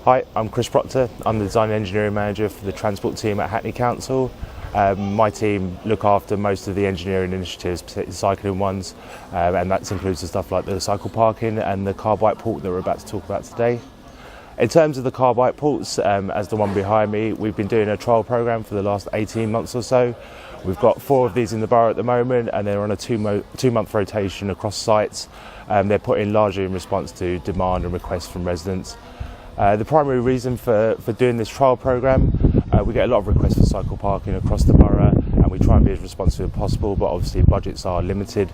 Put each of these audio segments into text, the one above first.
Hi, I'm Chris Proctor. I'm the Design and Engineering Manager for the Transport team at Hackney Council. My team look after most of the engineering initiatives, particularly cycling ones, and that includes the stuff like the cycle parking and the car bike port that we're about to talk about today. In terms of the car bike ports, as the one behind me, we've been doing a trial programme for the last 18 months or so. We've got 4 of these in the borough at the moment, and they're on a two-month rotation across sites. They're put in largely in response to demand and requests from residents. The primary reason for doing this trial programme, we get a lot of requests for cycle parking across the borough, and we try and be as responsive as possible, but obviously budgets are limited.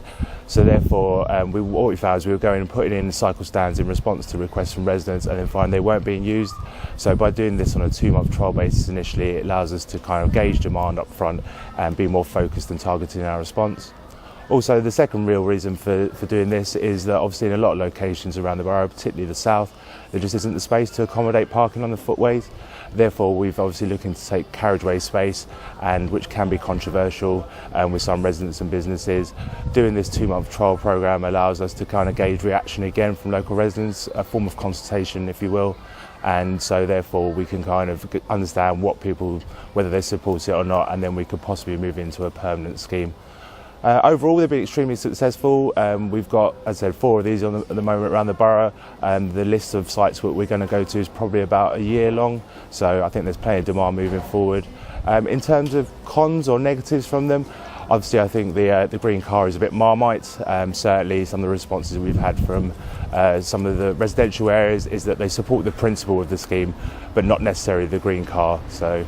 So therefore, what we found is we were going and putting in cycle stands in response to requests from residents, and then find they weren't being used. So by doing this on a 2-month trial basis initially, it allows us to kind of gauge demand up front and be more focused and targeted in our response. Also, the second real reason for doing this is that obviously in a lot of locations around the borough, particularly the south, there just isn't the space to accommodate parking on the footways. Therefore, we've obviously looking to take carriageway space, and which can be controversial with some residents and businesses. Doing this 2-month trial programme allows us to kind of gauge reaction again from local residents, a form of consultation, if you will. And so therefore we can kind of understand what people, whether they support it or not, and then we could possibly move into a permanent scheme. Overall, they've been extremely successful. We've got, as I said, 4 of these at the moment around the borough, and the list of sites that we're going to go to is probably about a year long, so I think there's plenty of demand moving forward. In terms of cons or negatives from them, obviously I think the green car is a bit Marmite. Certainly some of the responses we've had from some of the residential areas is that they support the principle of the scheme, but not necessarily the green car. So